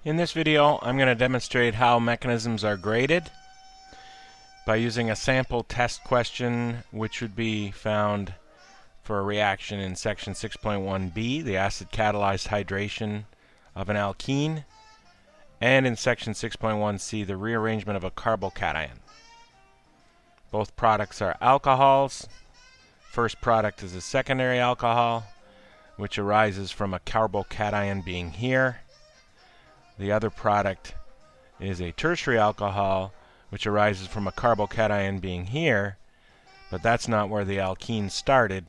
In this video, I'm going to demonstrate how mechanisms are graded by using a sample test question, which would be found for a reaction in section 6.1b, the acid catalyzed hydration of an alkene, and in section 6.1c, the rearrangement of a carbocation. Both products are alcohols. First product is a secondary alcohol, which arises from a carbocation being here. The other product is a tertiary alcohol, which arises from a carbocation being here, but that's not where the alkene started.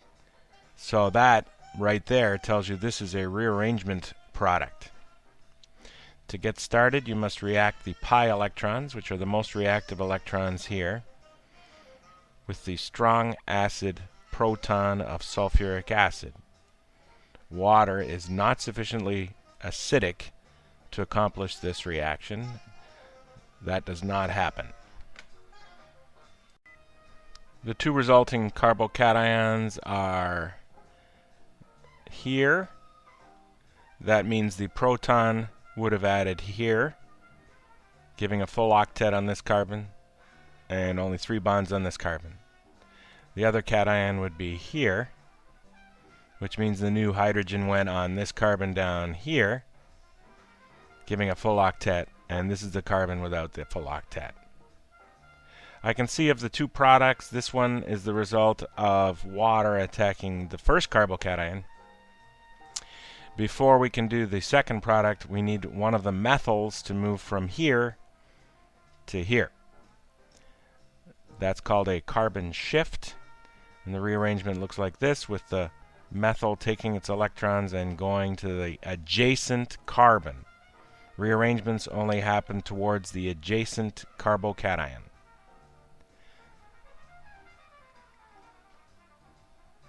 So that right there tells you this is a rearrangement product. To get started, you must react the pi electrons, which are the most reactive electrons here, with the strong acid proton of sulfuric acid. Water is not sufficiently acidic to accomplish this reaction. That does not happen. The two resulting carbocations are here. That means the proton would have added here, giving a full octet on this carbon and only 3 bonds on this carbon. The other cation would be here, which means the new hydrogen went on this carbon down here, giving a full octet, and this is the carbon without the full octet. I can see of the two products, this one is the result of water attacking the first carbocation. Before we can do the second product, we need one of the methyls to move from here to here. That's called a carbon shift, and the rearrangement looks like this, with the methyl taking its electrons and going to the adjacent carbon. Rearrangements only happen towards the adjacent carbocation.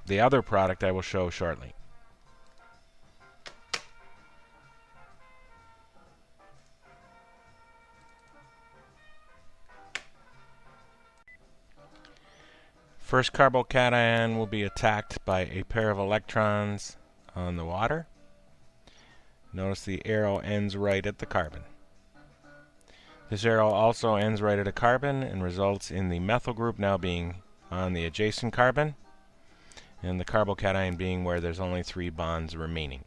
The other product I will show shortly. First carbocation will be attacked by a pair of electrons on the water. Notice the arrow ends right at the carbon. This arrow also ends right at a carbon and results in the methyl group now being on the adjacent carbon, and the carbocation being where there's only 3 bonds remaining.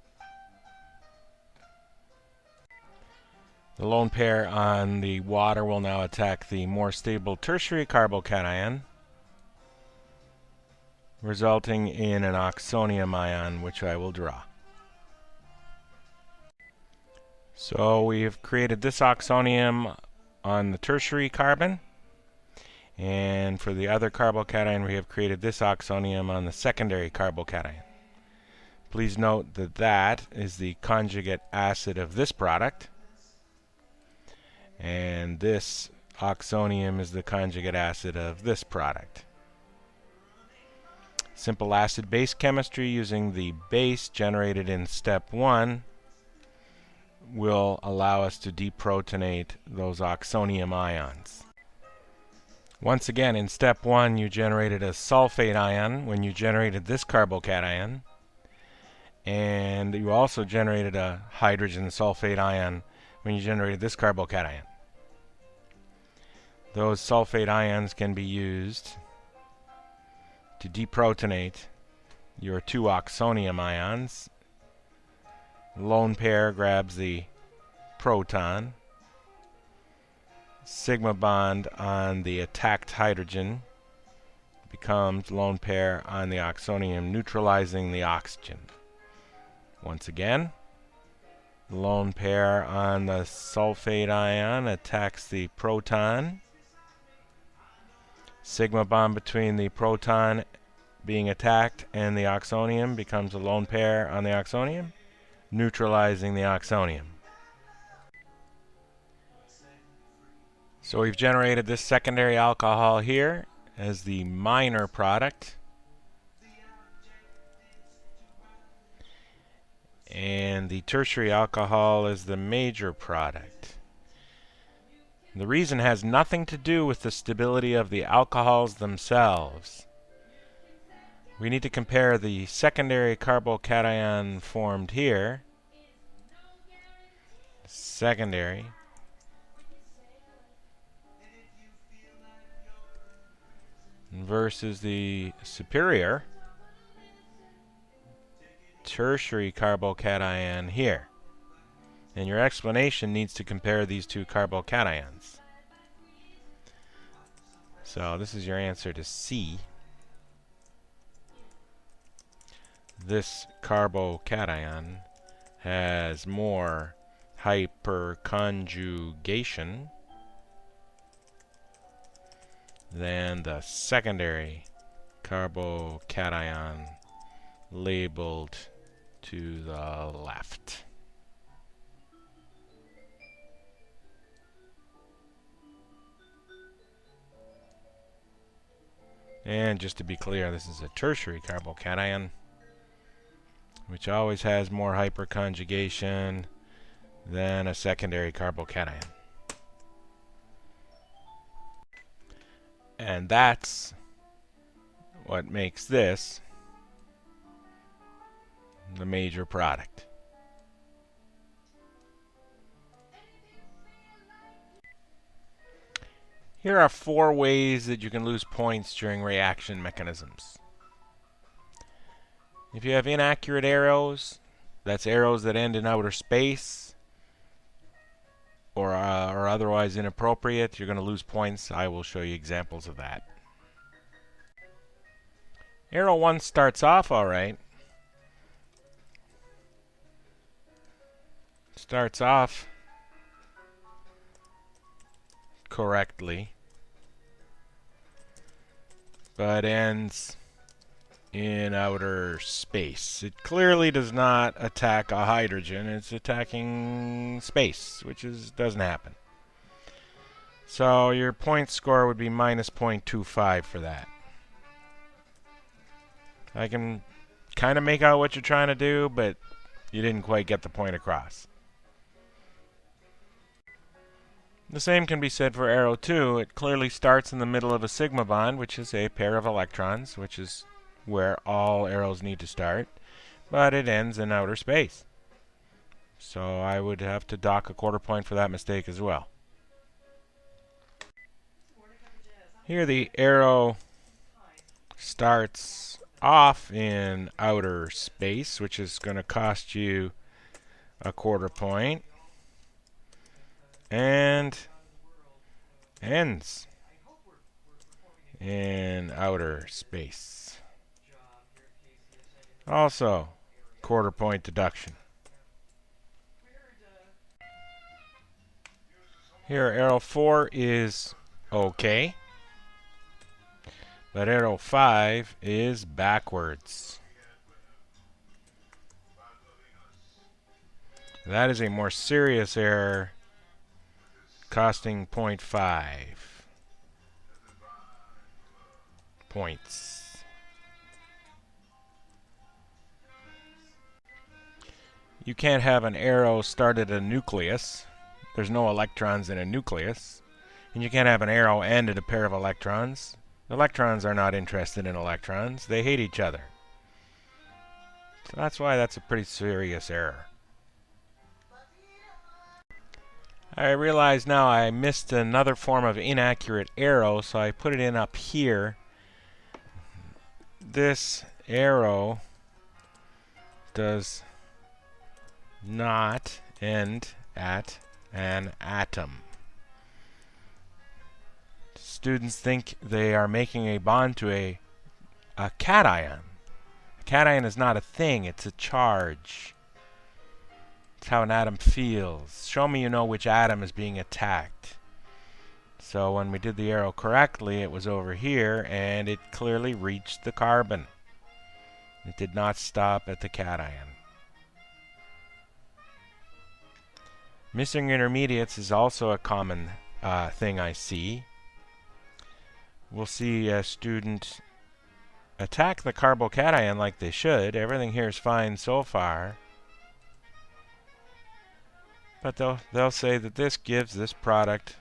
The lone pair on the water will now attack the more stable tertiary carbocation, resulting in an oxonium ion, which I will draw. So we have created this oxonium on the tertiary carbon, and for the other carbocation we have created this oxonium on the secondary carbocation. Please note that that is the conjugate acid of this product, and this oxonium is the conjugate acid of this product. Simple acid-base chemistry using the base generated in step 1 will allow us to deprotonate those oxonium ions. Once again, in step 1 you generated a sulfate ion when you generated this carbocation, and you also generated a hydrogen sulfate ion when you generated this carbocation. Those sulfate ions can be used to deprotonate your 2 oxonium ions. Lone pair grabs the proton. Sigma bond on the attacked hydrogen becomes lone pair on the oxonium, neutralizing the oxygen. Once again, lone pair on the sulfate ion attacks the proton. Sigma bond between the proton being attacked and the oxonium becomes a lone pair on the oxonium, neutralizing the oxonium. So we've generated this secondary alcohol here as the minor product, and the tertiary alcohol is the major product. The reason has nothing to do with the stability of the alcohols themselves. We need to compare the secondary carbocation formed here secondary versus the superior tertiary carbocation here. And your explanation needs to compare these two carbocations. So this is your answer to C. This carbocation has more hyperconjugation than the secondary carbocation labeled to the left. And just to be clear, this is a tertiary carbocation, which always has more hyperconjugation than a secondary carbocation. And that's what makes this the major product. Here are 4 ways that you can lose points during reaction mechanisms. If you have inaccurate arrows, that's arrows that end in outer space or are otherwise inappropriate, you're going to lose points. I will show you examples of that. Arrow 1 starts off all right. Starts off correctly, but ends in outer space. It clearly does not attack a hydrogen. It's attacking space, which doesn't happen. So your point score would be minus 0.25 for that. I can kind of make out what you're trying to do, but you didn't quite get the point across. The same can be said for arrow 2. It clearly starts in the middle of a sigma bond, which is a pair of electrons, which is where all arrows need to start, but it ends in outer space. So I would have to dock a quarter point for that mistake as well. Here the arrow starts off in outer space, which is going to cost you a quarter point, and ends in outer space. Also, quarter point deduction. Here arrow 4 is okay, but arrow 5 is backwards. That is a more serious error, costing 0.5 points. You can't have an arrow start at a nucleus. There's no electrons in a nucleus. And you can't have an arrow end at a pair of electrons. Electrons are not interested in electrons. They hate each other. So that's why that's a pretty serious error. I realize now I missed another form of inaccurate arrow, so I put it in up here. This arrow does not end at an atom. Students think they are making a bond to a cation. A cation is not a thing, it's a charge. It's how an atom feels. Show me you know which atom is being attacked. So when we did the arrow correctly, it was over here, and it clearly reached the carbon. It did not stop at the cation. Missing intermediates is also a common thing I see. We'll see a student attack the carbocation like they should. Everything here is fine so far. But they'll say that this gives this product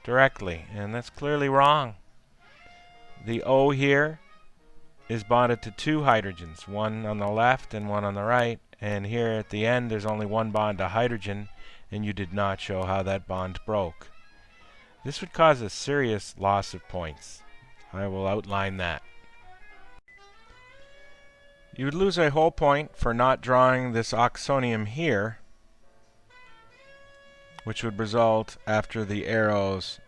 directly, and that's clearly wrong. The O here is bonded to 2 hydrogens, one on the left and one on the right, and here at the end there's only one bond to hydrogen, and you did not show how that bond broke. This would cause a serious loss of points. I will outline that. You would lose a whole point for not drawing this oxonium here, which would result after the arrows,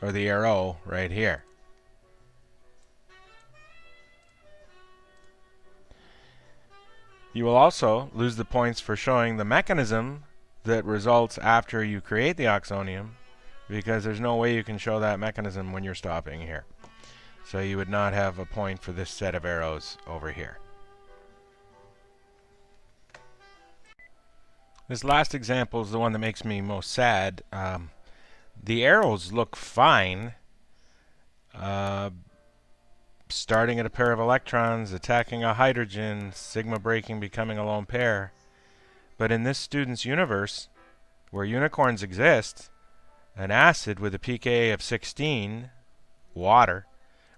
or the arrow right here. You will also lose the points for showing the mechanism that results after you create the oxonium, because there's no way you can show that mechanism when you're stopping here. So you would not have a point for this set of arrows over here. This last example is the one that makes me most sad. The arrows look fine, starting at a pair of electrons, attacking a hydrogen, sigma breaking, becoming a lone pair. But in this student's universe, where unicorns exist, an acid with a pKa of 16, water,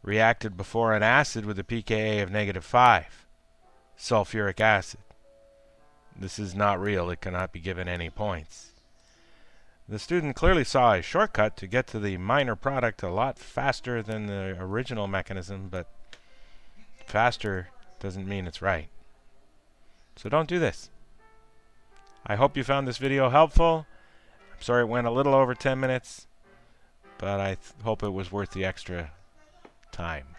reacted before an acid with a pKa of -5, sulfuric acid. This is not real. It cannot be given any points. The student clearly saw a shortcut to get to the minor product a lot faster than the original mechanism, but faster doesn't mean it's right. So don't do this. I hope you found this video helpful. I'm sorry it went a little over 10 minutes, but I hope it was worth the extra time.